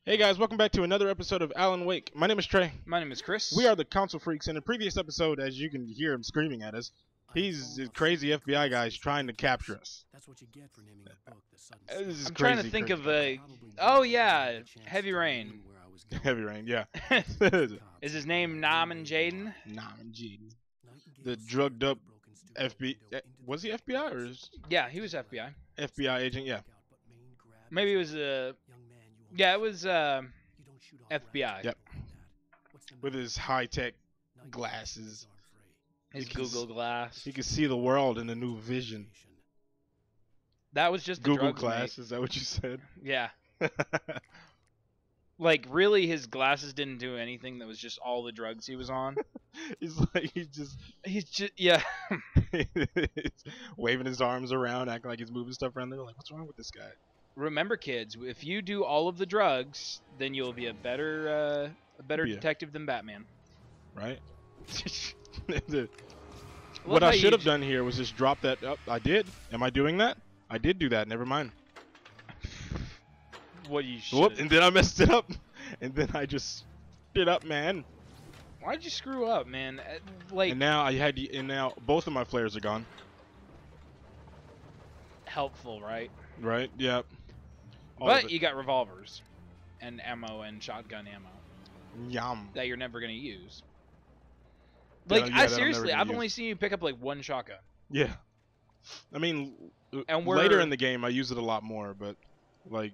Hey guys, welcome back to another episode of Alan Wake. My name is Trey. My name is Chris. We are the Console Freaks. In the previous episode, as you can hear him screaming at us, he's a crazy FBI guy trying to capture us. That's what you get for naming a book the sudden This is I'm crazy, trying to think crazy. of a. Oh yeah, Heavy Rain. Heavy Rain, yeah. Is his name Nam Jaden? Nah, I'm Jaden. The drugged up FBI. Was he FBI or is Yeah, he was FBI. FBI agent? Yeah. Maybe it was Yeah, it was FBI. Yep. With his high-tech glasses. His Google Glass. He could see the world in a new vision. That was just the Google drugs, Glass, mate. is that what you said? Yeah. Like really, his glasses didn't do anything. That was just all the drugs he was on. He's like he's just yeah. waving his arms around, acting like he's moving stuff around. They're like, "What's wrong with this guy?" Remember, kids, if you do all of the drugs, then you'll be a better detective than Batman. Right? What I should have done here was just drop that up. I did. Am I doing that? I did do that. Never mind. What you should. Whoop, and then I messed it up. And then I just it up, man. Why'd you screw up, man? Like. And now now both of my flares are gone. Helpful, right? Right? Yep. But you got revolvers and ammo and shotgun ammo Yum. that you're never gonna use. Like Yeah, seriously, I've only seen you pick up like one shotgun. Yeah. I mean, and later in the game I use it a lot more, but like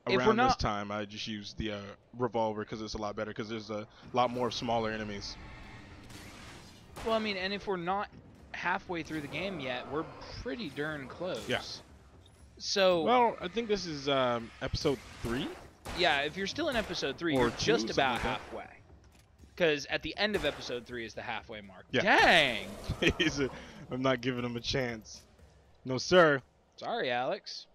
around this time I just use the revolver because it's a lot better because there's a lot more smaller enemies. Well, I mean, and if we're not halfway through the game yet, we're pretty darn close. Yeah. So. Well, I think this is episode 3. Yeah, if you're still in episode 3, you're just about halfway. Because at the end of episode 3 is the halfway mark. Yeah. Dang! I'm not giving him a chance. No, sir. Sorry, Alex.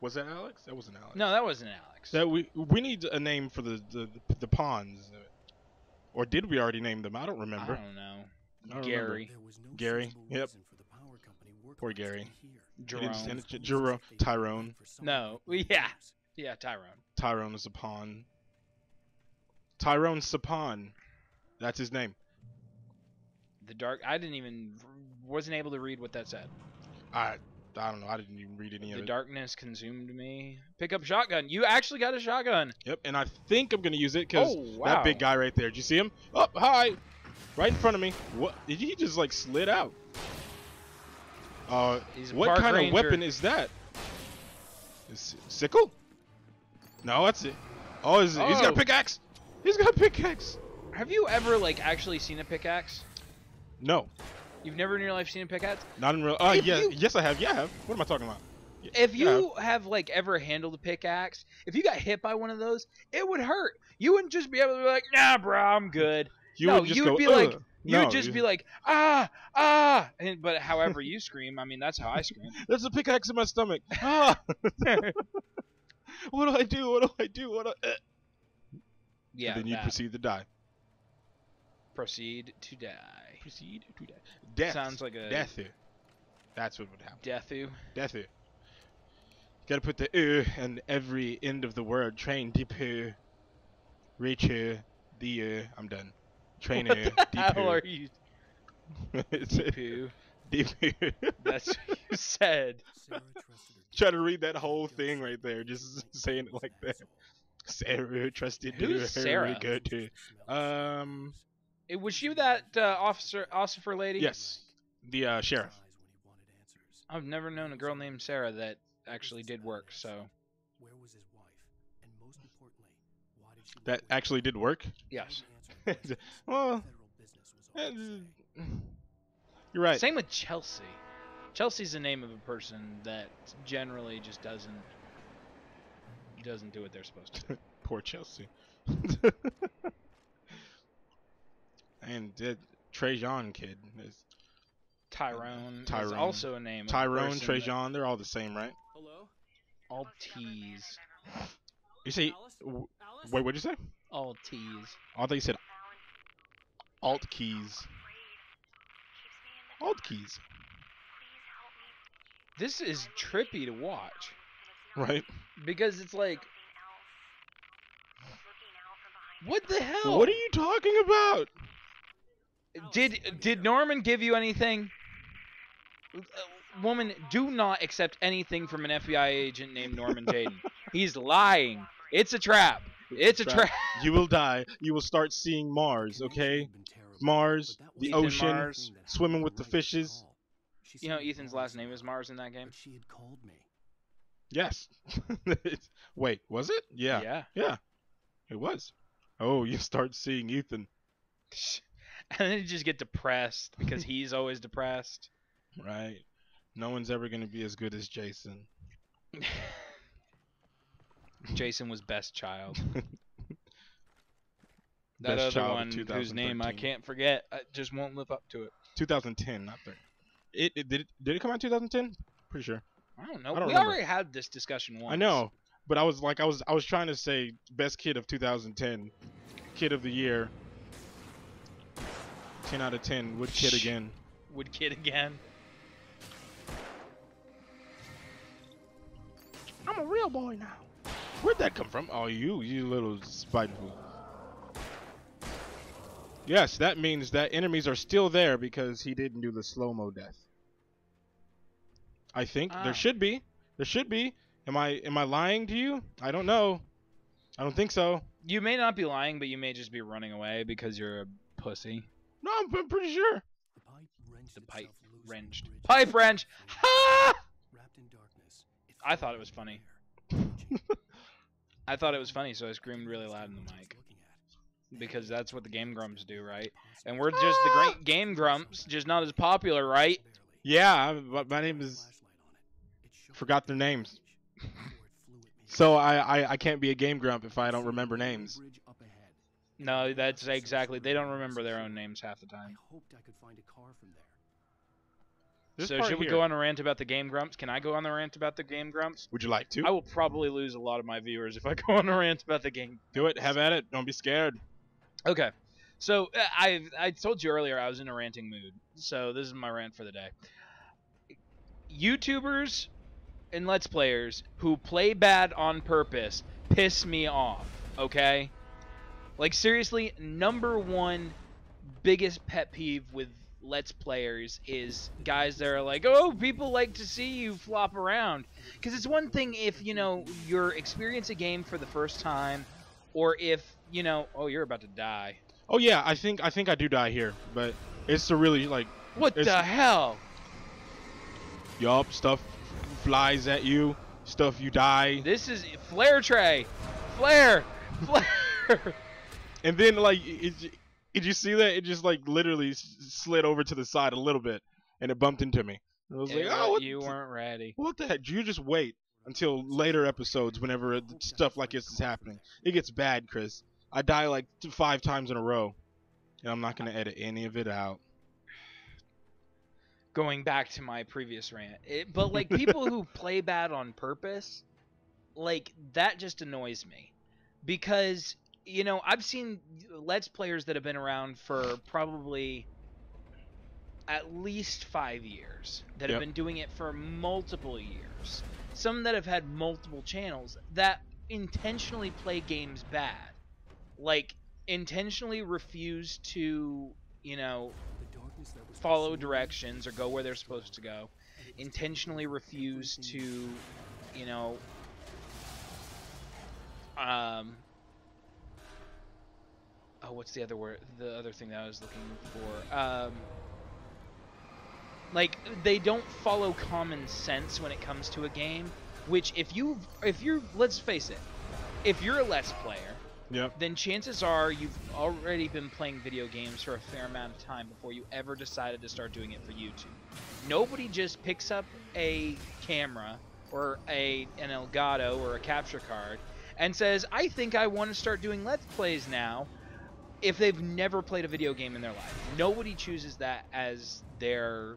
Was that Alex? That wasn't Alex. No, that wasn't Alex. That we need a name for the pawns. Or did we already name them? I don't remember. I don't know. Gary. Gary. Yep. Poor Gary. Jerome. Tyrone. No. Yeah. Yeah, Tyrone. Tyrone is a pawn. Tyrone Sapon. That's his name. The dark. I wasn't able to read what that said. I don't know. I didn't even read any of it. The darkness consumed me. Pick up a shotgun. You actually got a shotgun. Yep, and I think I'm gonna use it because that big guy right there. Did you see him? Oh, hi! Right in front of me. What? Did he just like slid out? What kind of weapon is that? Sickle? No, that's it. Oh, he's got a pickaxe. He's got a pickaxe. Have you ever like actually seen a pickaxe? No. You've never in your life seen a pickaxe? Not in real. Yes, I have. Yeah, I have. What am I talking about? If you have like ever handled a pickaxe, if you got hit by one of those, it would hurt. You wouldn't just be able to be like, "Nah, bro, I'm good." You would be like, be like, "Ah!" But however you scream, I mean, that's how I scream. There's a pickaxe in my stomach. Ah! What do I do? What do I do? Yeah. And then you proceed to die. Proceed to die. Proceed to die. Death. Sounds like a death. That's what would happen. Deathu. Deathu. Gotta put the on every end of the word. Train deeper. Reacher. I'm done. Trainer. What the hell are you? Deepu. That's what you said. Try to read that whole thing right there. Just saying it like that. Sarah trusted her. Who's Sarah? Good. Was she that officer lady? Yes. The sheriff. I've never known a girl named Sarah that actually did work, so. Where was his wife? And most importantly, why did she that actually did work? Yes. Well, you're right. Same with Chelsea. Chelsea's the name of a person that generally just doesn't do what they're supposed to. Poor Chelsea. And Trajan kid is Tyrone. Is also a name. Tyrone, Trajan, they're all the same, right? Hello? All T's. You say? Wait, what'd you say? All T's. I thought you said alt keys. Alt keys. This is trippy to watch. Right. Because it's like What the hell? What are you talking about? Did Norman give you anything? Woman, do not accept anything from an FBI agent named Norman Jaden. He's lying. It's a trap. It's a trap. You will die. You will start seeing Mars, okay? Mars, the Ethan ocean, Mars. swimming with the fishes. You know Ethan's last name is Mars in that game? She had called me. Yes. Wait, was it? Yeah. Yeah. It was. Oh, you start seeing Ethan. And then you just get depressed because he's always depressed. Right. No one's ever going to be as good as Jason. Jason was best child. That Best other child one of whose name I 2013. can't forget, I just won't live up to it. 2010, not 30. Did it come out in 2010? Pretty sure. I don't know. I don't We remember. already had this discussion once. I know, but I was trying to say best kid of 2010, kid of the year. 10 out of 10. Would kid again. Would kid again. I'm a real boy now. Where'd that come from? Oh, you little spiteful. Yes, that means that enemies are still there because he didn't do the slow-mo death. I think there should be. There should be. Am I lying to you? I don't know. I don't think so. You may not be lying, but you may just be running away because you're a pussy. No, I'm pretty sure. The pipe wrenched. Pipe wrench! Ha! Wrapped in darkness, I thought it was funny. I thought it was funny, so I screamed really loud in the mic. Because that's what the Game Grumps do, right? And we're just the great Game Grumps, just not as popular, right? Yeah, my name is... Forgot their names. So I can't be a Game Grump if I don't remember names. No, that's exactly. They don't remember their own names half the time. I hoped I could find a car from there. This So part should we here. go on a rant about the Game Grumps? Can I go on the rant about the Game Grumps? Would you like to? I will probably lose a lot of my viewers if I go on a rant about the game. Do it. Have at it. Don't be scared. Okay. So I told you earlier I was in a ranting mood. So this is my rant for the day. YouTubers and Let's Players who play bad on purpose piss me off, okay? Like, seriously, #1 biggest pet peeve with Let's Players is guys that are like, oh, people like to see you flop around. Because it's one thing if, you know, you're experiencing a game for the first time, or if, you know, oh, you're about to die. Oh yeah, I think I do die here, but it's to really like. What the hell? Yup, stuff flies at you, stuff you die. This is flare tray, flare. And then like, did you see that? It just like literally slid over to the side a little bit, and it bumped into me. And I was like, oh, you weren't ready. What the heck? You just wait until later episodes whenever stuff like this is happening. It gets bad, Chris. I die like 5 times in a row, and I'm not gonna edit any of it out. Going back to my previous rant, but like people who play bad on purpose, like that just annoys me, because you know I've seen Let's Players that have been around for probably at least 5 years that have been doing it for multiple years. Some that have had multiple channels that intentionally play games bad. Like, intentionally refuse to, you know, follow directions or go where they're supposed to go. Intentionally refuse to, you know, oh, what's the other word? The other thing that I was looking for. Like, they don't follow common sense when it comes to a game, which if you're, let's face it, if you're a Let's Player, then chances are you've already been playing video games for a fair amount of time before you ever decided to start doing it for YouTube. Nobody just picks up a camera or an Elgato or a capture card and says, I think I want to start doing Let's Plays now, if they've never played a video game in their life. Nobody chooses that as their,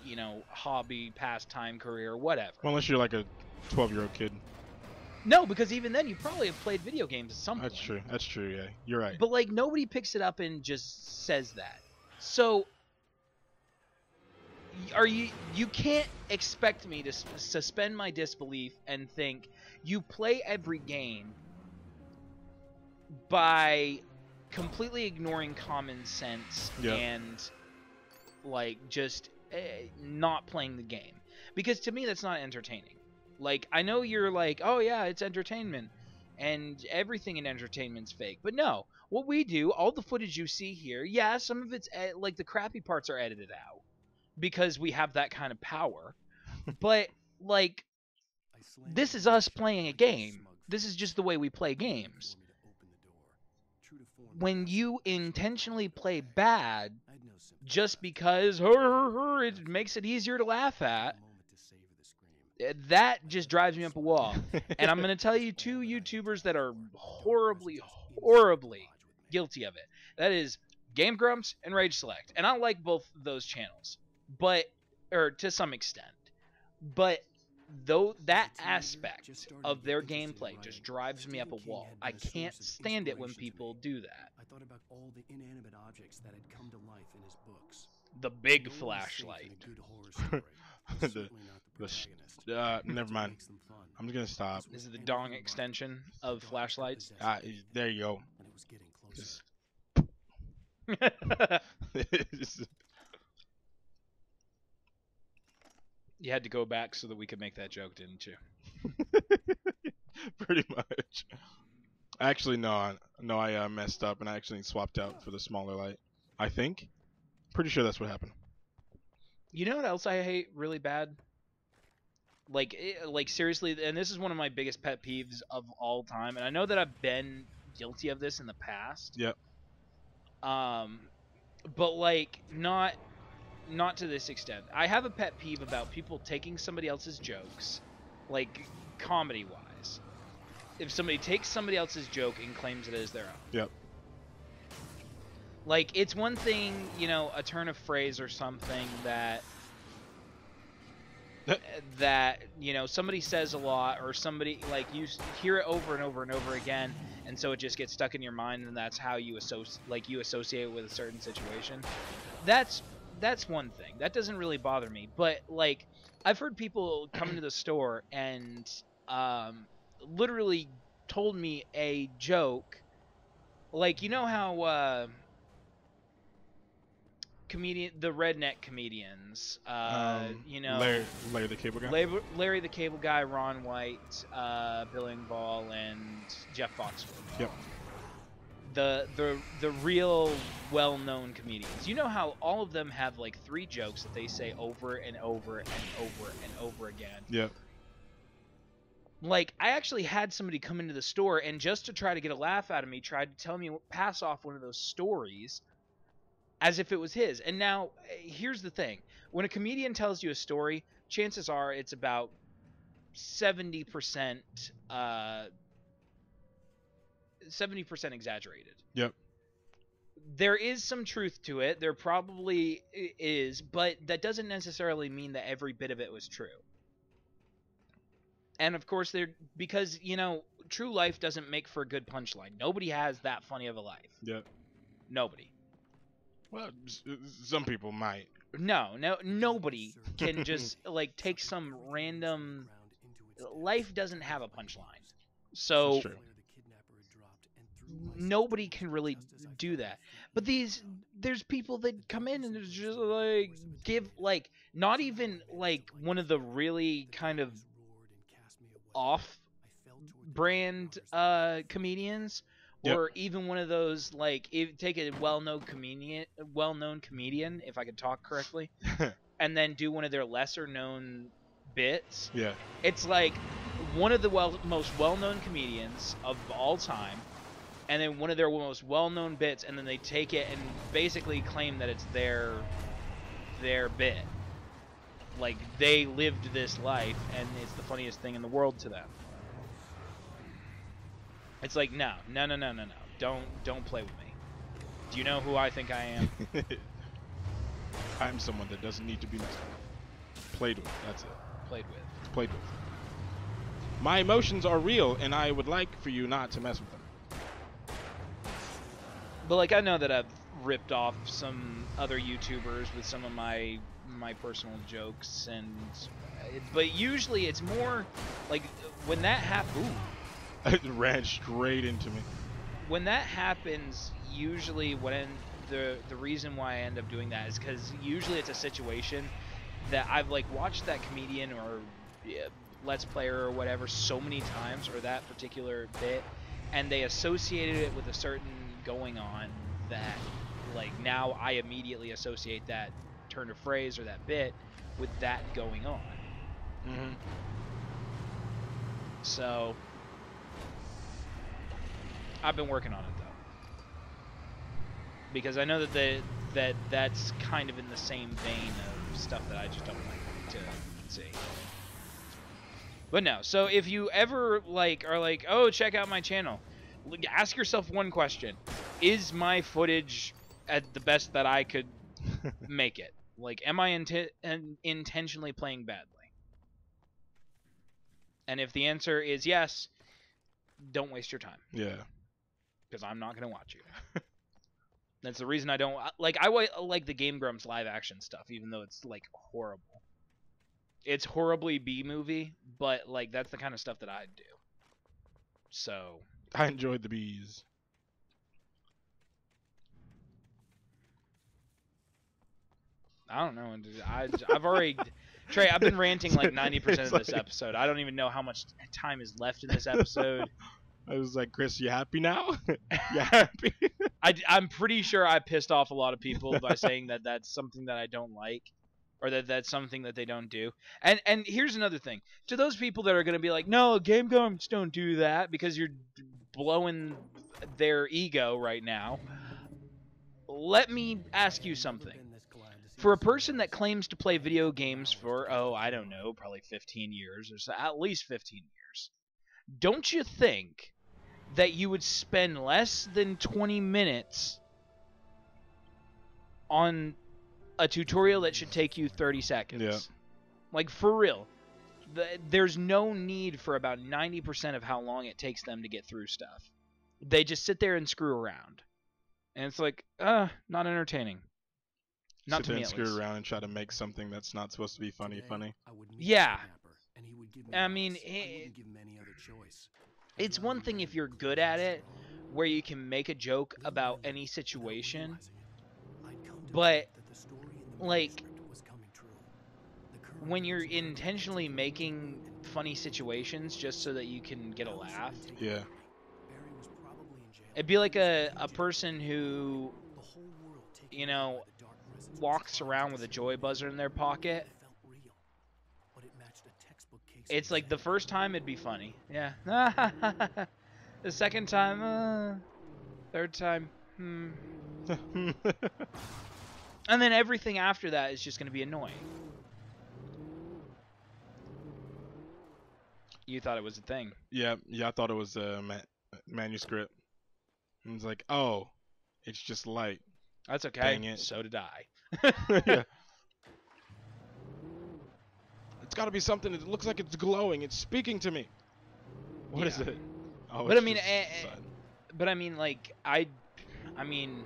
you know, hobby, pastime, career, whatever. Well, unless you're like a 12-year-old kid. No, because even then you probably have played video games at some point. That's true. That's true, yeah. You're right. But like nobody picks it up and just says that. So you can't expect me to suspend my disbelief and think you play every game by completely ignoring common sense and like just not playing the game. Because to me that's not entertaining. Like, I know you're like, oh yeah, it's entertainment and everything in entertainment's fake, but no, what we do, all the footage you see here, yeah, some of it's like the crappy parts are edited out because we have that kind of power, but like, this is us playing a game. This is just the way we play games. When you intentionally play bad just because it makes it easier to laugh at, that just drives me up a wall. And I'm going to tell you two YouTubers that are horribly, horribly guilty of it. That is Game Grumps and Rage Select. And I like both those channels, or to some extent. But though that aspect of their gameplay just drives me up a wall. I can't stand it when people do that. I thought about all the inanimate objects that had come to life in his books. The big flashlight. Never mind. I'm just gonna stop. This is the dong extension of flashlights. There you go. And it was getting closer. You had to go back so that we could make that joke, didn't you? Pretty much. Actually, no, I messed up and I actually swapped out for the smaller light. I think. Pretty sure that's what happened. You know what else I hate really bad? Like seriously, and this is one of my biggest pet peeves of all time, and I know that I've been guilty of this in the past. Yep. But like not to this extent. I have a pet peeve about people taking somebody else's jokes, like comedy-wise. If somebody takes somebody else's joke and claims it as their own. Yep. Like, it's one thing, you know, a turn of phrase or something that you know, somebody says a lot, or somebody, like, you hear it over and over and over again, and so it just gets stuck in your mind, and that's how you associate it with a certain situation. That's one thing. That doesn't really bother me. But, like, I've heard people come into the store and literally told me a joke. Like, you know how the redneck comedians, you know, Larry the Cable Guy, Larry the Cable Guy, Ron White, Bill Engvall, and Jeff Foxworthy. Yep. The real well-known comedians. You know how all of them have like 3 jokes that they say over and over and over and over again. Yep. Like, I actually had somebody come into the store and just to try to get a laugh out of me tried to tell me pass off one of those stories as if it was his. And now, here's the thing. When a comedian tells you a story, chances are it's about 70% exaggerated. Yep. There is some truth to it. There probably is, but that doesn't necessarily mean that every bit of it was true. And of course, because, you know, true life doesn't make for a good punchline. Nobody has that funny of a life. Yep. Nobody. Well, some people might. No, nobody can just like take some random. Life doesn't have a punchline, so nobody can really do that. But there's people that come in and just like give like not even like one of the really kind of off-brand comedians. Yep. Or even one of those, like, take a well-known comedian, if I could talk correctly, and then do one of their lesser-known bits. Yeah. It's like one of the most well-known comedians of all time, and then one of their most well-known bits, and then they take it and basically claim that it's their bit. Like, they lived this life, and it's the funniest thing in the world to them. It's like, no. Don't play with me. Do you know who I think I am? I'm someone that doesn't need to be messed with. Played with. That's it. Played with. Played with. My emotions are real, and I would like for you not to mess with them. But like, I know that I've ripped off some other YouTubers with some of my personal jokes, but usually it's more like when that happens. It ran straight into me. when that happens, usually the reason why I end up doing that is because usually it's a situation that I've like watched that comedian or Let's Player or whatever so many times, or that particular bit, and they associated it with a certain going on that like now I immediately associate that turn of phrase or that bit with that going on. Mm-hmm. So I've been working on it though, because I know that that's kind of in the same vein of stuff that I just don't like to see. But no, so if you ever like are like, oh, check out my channel, ask yourself one question: is my footage at the best that I could make it? Like, am I intentionally playing badly? And if the answer is yes, don't waste your time. Yeah. Because I'm not gonna watch you. That's the reason I don't like. Like the Game Grumps live action stuff, even though it's like horrible. It's horribly B-movie, but like that's the kind of stuff that I'd do. So I enjoyed the bees. I don't know. I've already Trey. I've been ranting like 90% of this episode. I don't even know how much time is left in this episode. I was like, Chris, you happy now? You happy? I'm pretty sure I pissed off a lot of people by saying that that's something that I don't like, or that that's something that they don't do. And here's another thing. To those people that are going to be like, no, Game Grumps don't do that because you're blowing their ego right now, let me ask you something. For a person that claims to play video games for, oh, I don't know, probably 15 years, or so, at least 15 years, don't you think that you would spend less than 20 minutes on a tutorial that should take you 30 seconds? Yeah. Like, for real. There's no need for about 90% of how long it takes them to get through stuff. They just sit there and screw around. And it's like, not entertaining. Not to me, at least. Screw around and try to make something that's not supposed to be funny. Yeah. I mean, it's one thing if you're good at it, where you can make a joke about any situation, but like when you're intentionally making funny situations just so that you can get a laugh. Yeah. It'd be like a person who, you know, walks around with a joy buzzer in their pocket. It's like the first time it'd be funny. Yeah. The second time, third time, And then everything after that is just going to be annoying. You thought it was a thing. Yeah, I thought it was a manuscript. And it's like, oh, it's just light. That's okay. Dang it. So did I. Yeah. It's got to be something that looks like it's glowing. It's speaking to me. What is it? Oh, but I mean, like I mean,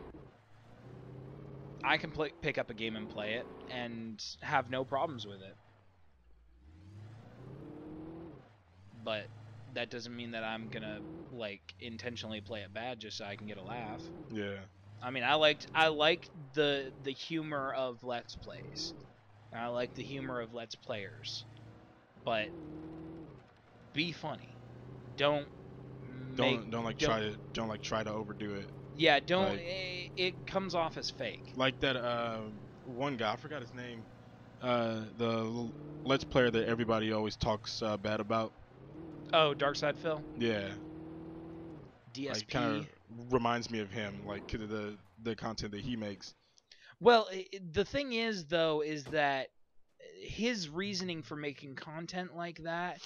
I can pick up a game and play it and have no problems with it. But that doesn't mean that I'm gonna like intentionally play it bad just so I can get a laugh. Yeah. I mean, I liked the humor of Let's Plays. And I like the humor of Let's Players. But be funny. Don't try to overdo it. Yeah, don't. Like, it comes off as fake. Like that one guy, I forgot his name. The Let's Player that everybody always talks bad about. Oh, Dark Side Phil? Yeah. DSP. Like, kind of reminds me of him, like the content that he makes. Well, the thing is, though, is that his reasoning for making content like that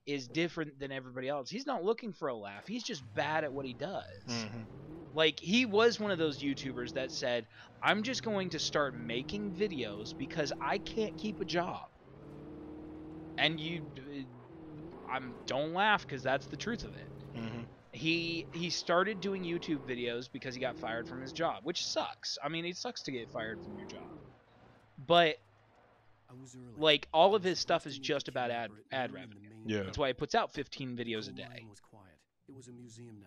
is different than everybody else. He's not looking for a laugh. He's just bad at what he does. Mm-hmm. Like, he was one of those YouTubers that said, I'm just going to start making videos because I can't keep a job. And don't laugh, because that's the truth of it. Mm-hmm. He started doing YouTube videos because he got fired from his job, which sucks. I mean, it sucks to get fired from your job. But like, all of his stuff is just about ad revenue. Yeah. That's why he puts out 15 videos a day. It was a museum now.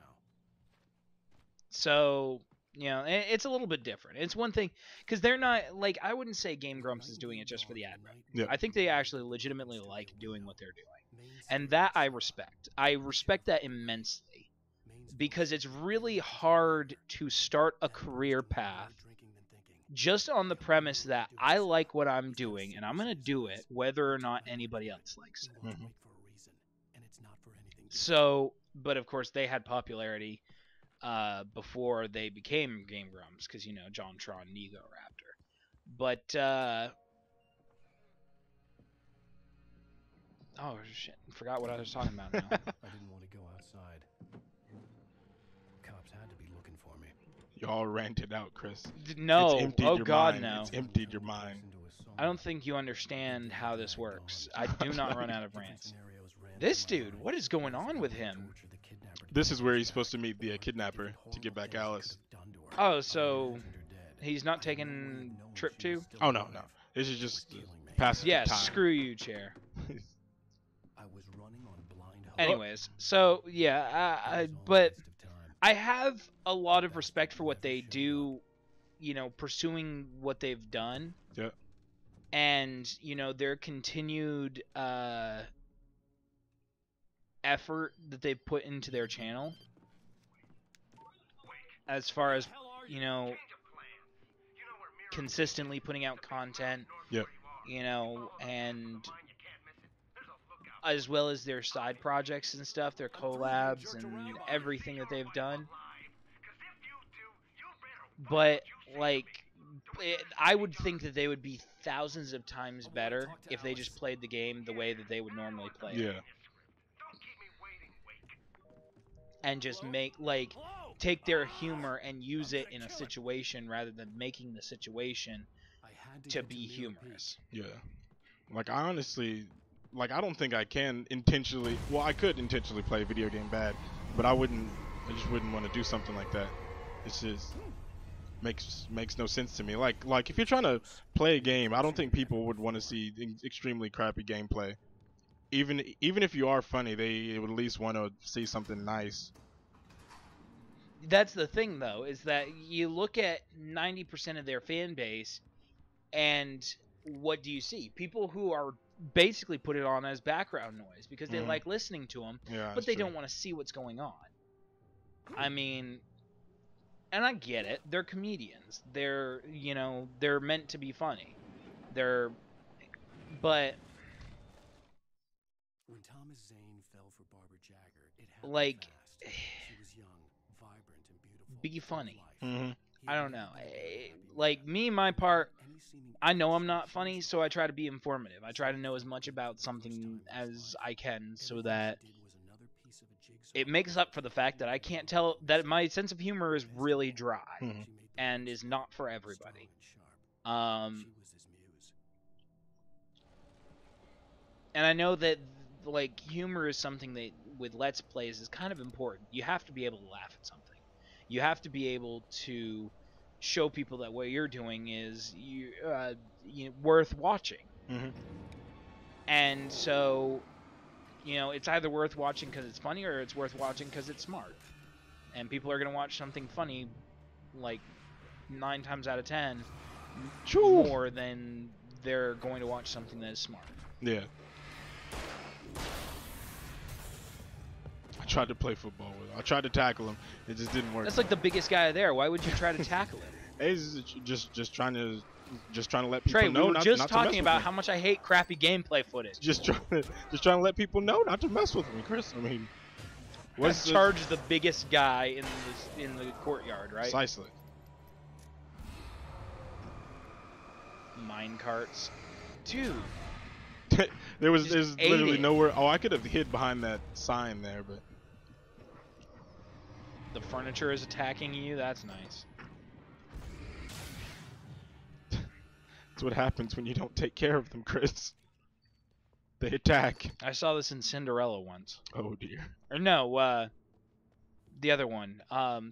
So, you know, it's a little bit different. It's one thing because they're not like I wouldn't say Game Grumps is doing it just for the ad revenue. Yeah. I think they actually legitimately like doing what they're doing, and that I respect. I respect that immensely because it's really hard to start a career path just on the premise that I like what I'm doing and I'm going to do it whether or not anybody else likes it. Mm-hmm. So, but of course they had popularity before they became Game Grumps because, you know, JonTron, Nego Raptor. But, oh shit, forgot what I was talking about now. I didn't want to go outside. Cops had to be looking for me. Y'all ranted out, Chris. No, It's emptied oh your god, mind. no. It's emptied your mind. I don't think you understand how this works. I do not run out of rants. This dude, what is going on with him? This is where he's supposed to meet the kidnapper to get back Alice. Oh, so he's not taking trip 2? Oh, no. This is just passing yeah, time. Screw you, chair. I was running on blind hope. Anyways, so yeah, but I have a lot of respect for what they do, you know, pursuing what they've done. Yeah. And, you know, their continued effort that they've put into their channel. As far as, you know, consistently putting out content. Yep. You know, and as well as their side projects and stuff, their collabs and everything that they've done. But, like, I would think that they would be thousands of times better if they just played the game the way that they would normally play it. Yeah. And just take their humor and use it in a situation rather than making the situation to be humorous. Yeah. Like, I honestly, like, I don't think I can intentionally, well, I could intentionally play a video game bad, but I just wouldn't want to do something like that. It's just makes no sense to me. Like if you're trying to play a game, I don't think people would want to see extremely crappy gameplay. Even if you are funny, they would at least want to see something nice. That's the thing, though, is that you look at 90% of their fan base, and what do you see? People who are basically put it on as background noise because they like listening to them, but they don't want to see what's going on. I mean, and I get it. They're comedians. They're meant to be funny. But when Thomas Zane fell for Barbara Jagger, it happened like fast. She was young, vibrant, and beautiful. Be funny. Mm-hmm. I don't know. Like me, my part, I know I'm not funny, so I try to be informative. I try to know as much about something as I can so that it makes up for the fact that I can't tell that my sense of humor is really dry and is not for everybody. And I know that like humor is something that with Let's Plays is kind of important. You have to be able to laugh at something. You have to be able to show people that what you're doing is worth watching. Mm-hmm. And so, you know, it's either worth watching because it's funny or it's worth watching because it's smart. And people are going to watch something funny like 9 times out of 10 more than they're going to watch something that is smart. Yeah. I tried to play football with him. I tried to tackle him. It just didn't work. That's like the biggest guy there. Why would you try to tackle him? He's just trying to let people Trey, know. we were not just to talking mess about with me. how much I hate crappy gameplay footage. Just trying to let people know not to mess with me, Chris. I mean, Let's charge the biggest guy in the courtyard, right? Precisely. Mine carts, dude. there's Just literally ate it. nowhere. Oh, I could have hid behind that sign there, but The furniture is attacking you. That's nice. that's what happens when you don't take care of them, Chris. They attack. I saw this in Cinderella once. Oh dear. Or no, the other one.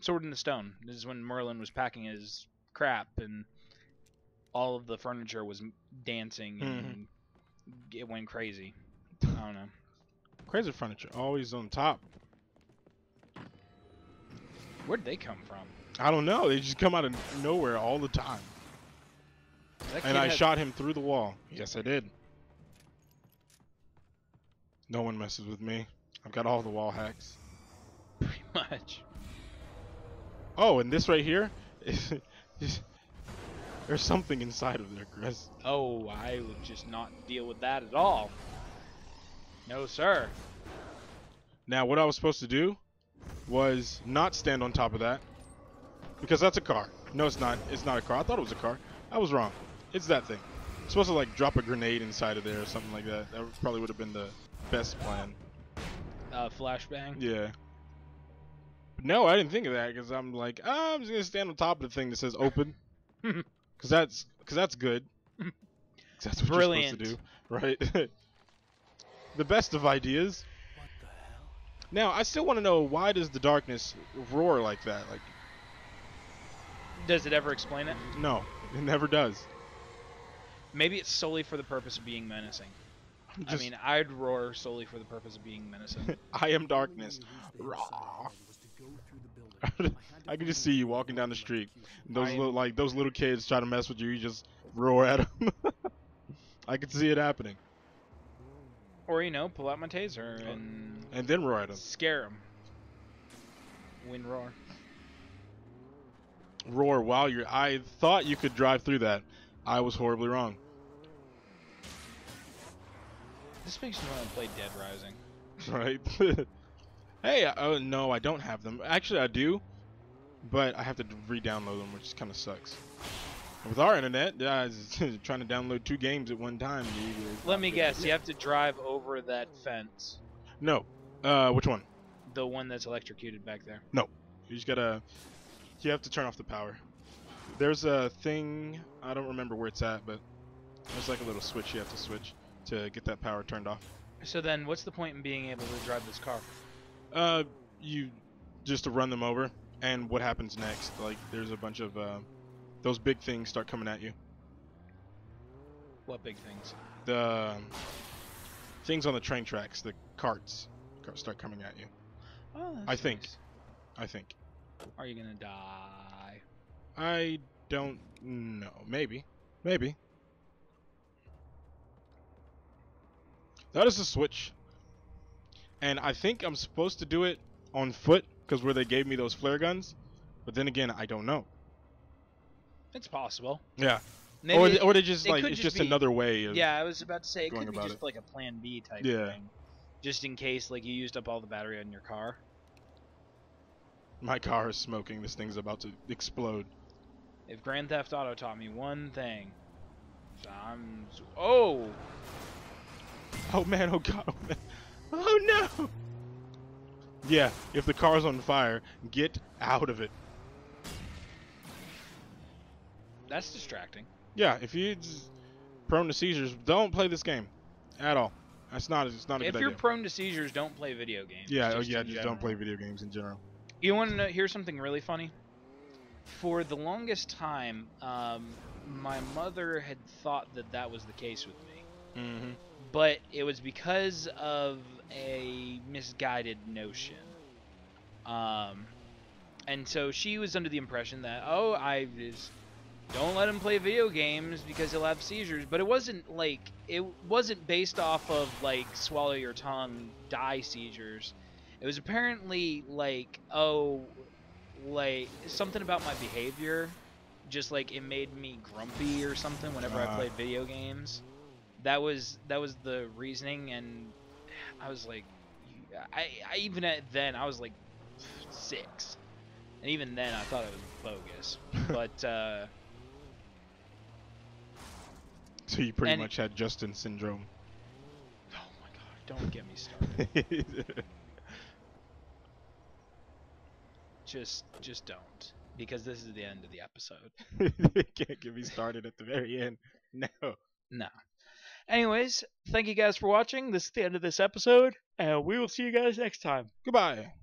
Sword in the Stone. This is when Merlin was packing his crap and all of the furniture was dancing and it went crazy. I don't know. Crazy furniture, always on top. Where'd they come from? I don't know. They just come out of nowhere all the time. And I shot him through the wall. Yes, I did. No one messes with me. I've got all the wall hacks. Pretty much. Oh, and this right here, there's something inside of there, Chris. Oh, I would just not deal with that at all. No, sir. Now, what I was supposed to do was not stand on top of that, because that's a car. No, it's not. It's not a car. I thought it was a car. I was wrong. It's that thing. I'm supposed to like drop a grenade inside of there or something like that. That probably would have been the best plan. Flashbang? Yeah. But no, I didn't think of that because I'm like, I'm just gonna stand on top of the thing that says open, because that's good. 'Cause that's what Brilliant. you're supposed to do, right? The best of ideas. What the hell? Now, I still want to know, why does the darkness roar like that? Like, Does it ever explain it? no, it never does. Maybe it's solely for the purpose of being menacing. I mean, I'd roar solely for the purpose of being menacing. I am darkness. Raw. I can just see you walking down the street. Those little kids try to mess with you. You just roar at them. I can see it happening. Or, you know, pull out my taser and then roar at them. Scare them. Win roar. Roar while you're... I thought you could drive through that. I was horribly wrong. This makes me want to play Dead Rising. Right. Hey, no, I don't have them. Actually, I do, but I have to re-download them, which kind of sucks. With our internet, trying to download 2 games at one time. Let me guess, you have to drive over that fence. No. Which one? The one that's electrocuted back there. No. You just gotta... You have to turn off the power. There's a thing... I don't remember where it's at, but there's like a little switch you have to switch to get that power turned off. So then, what's the point in being able to drive this car? You just to run them over, and what happens next? Like, there's a bunch of those big things start coming at you. What big things? The things on the train tracks, the carts start coming at you. Oh, that's I think. nice. I think. Are you gonna die? I don't know. Maybe. Maybe. That is the switch. And I think I'm supposed to do it on foot, because where they gave me those flare guns. But then again, I don't know. It's possible. Yeah. Maybe or they just it like, could it's just just be, another way of... Yeah, I was about to say, it going could be about just it. like a plan B type Yeah. thing. Just in case, like, you used up all the battery on your car. My car is smoking. This thing's about to explode. If Grand Theft Auto taught me one thing, oh! Oh man, oh god, oh man. Oh no! Yeah, if the car's on fire, get out of it. That's distracting. Yeah, if you're prone to seizures, don't play this game at all. It's not a good idea. If you're prone to seizures, don't play video games. Yeah, just just don't play video games in general. You want to hear something really funny? For the longest time, my mother had thought that was the case with me. Mm-hmm. But it was because of a misguided notion. And so she was under the impression that, oh, don't let him play video games because he'll have seizures. But it wasn't based off of like swallow your tongue, die seizures. It was apparently like, oh, like something about my behavior, just like it made me grumpy or something whenever I played video games. That was the reasoning, and I was like, I even then I was like 6, and even then I thought it was bogus. But so you pretty much had Justin syndrome. Oh my god! Don't get me started. Just don't, because this is the end of the episode. Can't get me started at the very end. No. Anyways, thank you guys for watching. This is the end of this episode, and we will see you guys next time. Goodbye.